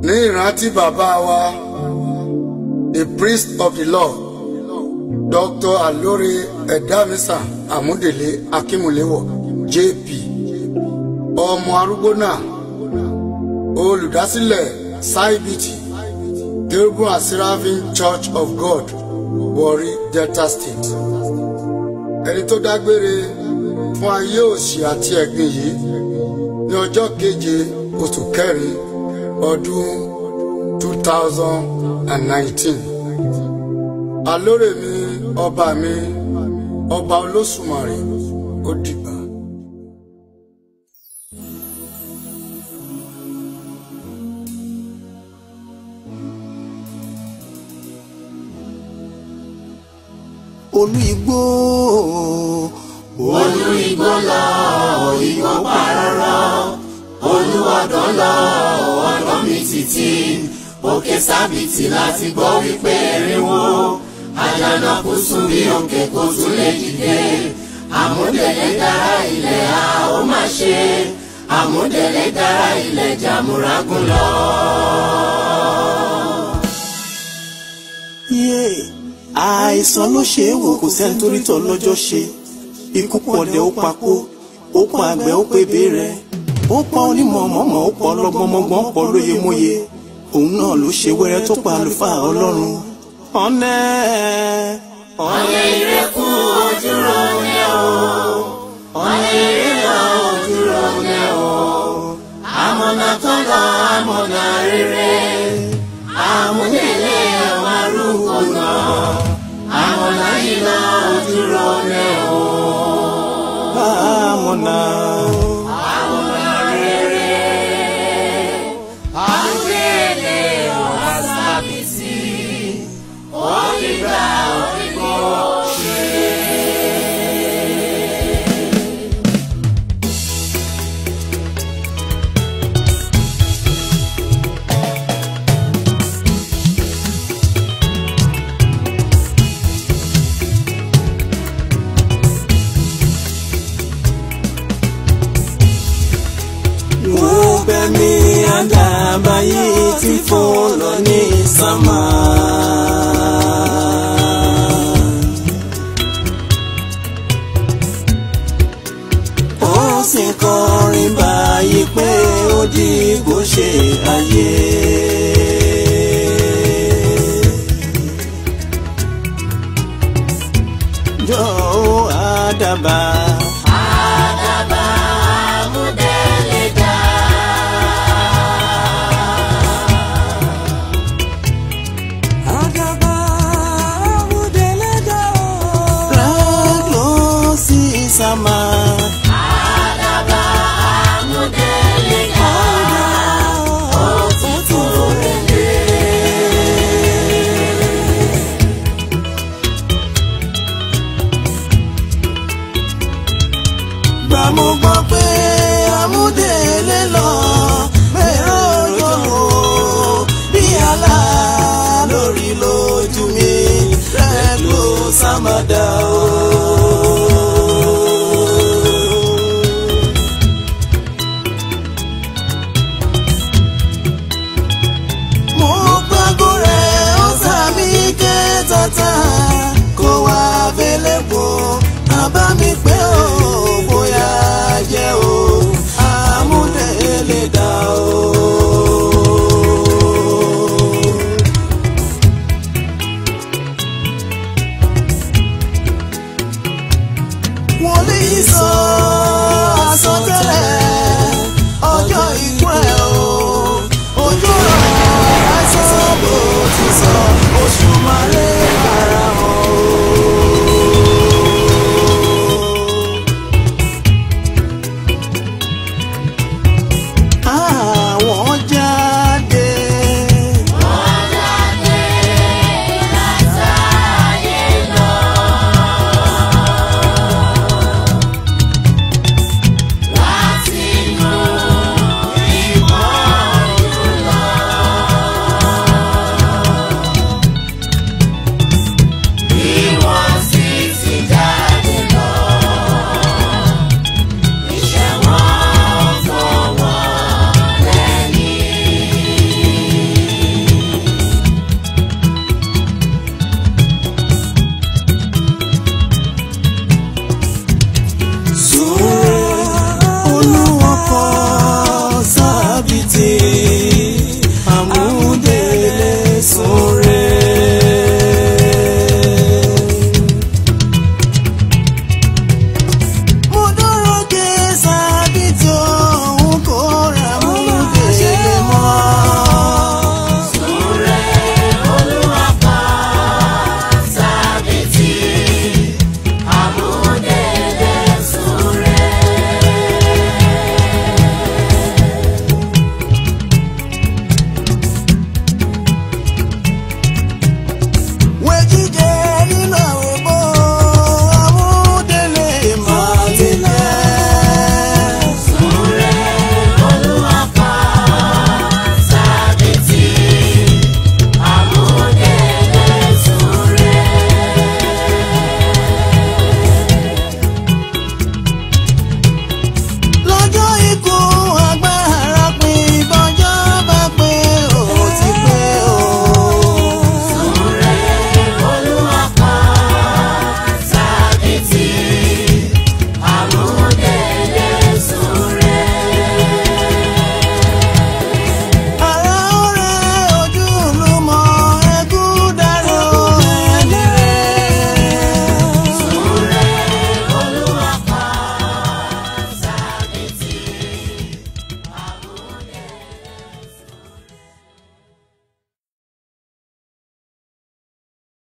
ní ìrántí bàbá wa the priest of the law Dr. Alore Edamisa Amudele Akimulewo JP ọmọ arúgbó náà olùdásílẹ̀ Saibiti Durban and Seraphim Church of God Warri Delta State ẹni tó dágbére fún ayé òṣì àti ẹ̀gbin yìí ní ọjọ́ keje oṣù kẹrin ọdún 2019 Alore mi ọba Olóṣùmarè ó dìgbà. Olú igbó lọ igbó parọ́rọ́ Olúọdán lọ ọ̀dọ́ mi títí òkè sábìtì láti gbọ́ wípé erinwó àjànàkú sùn bí òkè kò tún lè dìde àmúdẹ̀lẹ̀ dára ilẹ̀ a ó má ṣe àmúdẹ̀lẹ̀ dára ilẹ̀ jàmúrágùn lọ. Àìsàn ló ṣe é wò kò sẹ́ni tó rí tọ́ lọ́jọ́ ṣe ikú pọ̀dẹ̀ ó papò ó pa àgbẹ̀ ó pé bẹ́ẹ̀rẹ̀ ó pa onímọ̀ọ́mọ̀ ó pọ̀ ọlọ́gbọ́nmọ́gbọ́n pọ̀ lóye mọ́ye òun náà ló ṣe wẹ́rẹ́ tó pa àlùfáà Ọlọ́run. ọ̀nẹ́ ìrẹ́kù ojúrò ní o ọ̀nẹ́ ìrẹ́lọ ojúrò ní o àmọ̀nà tó lọ àmọ̀nà rere àmúdélé àwọn arúgbó náà àmọ̀nà ìlọ ojúrò ní o àmọ̀nà rere àmúdélé ọ̀hà sábìsì òdìgbà òdìgbò ṣe. Gbẹ̀mí àdàbàyí tí fò lọ ní sánmà. Ó sì kọrin báyìí pé ó dìgbò ṣe ayé.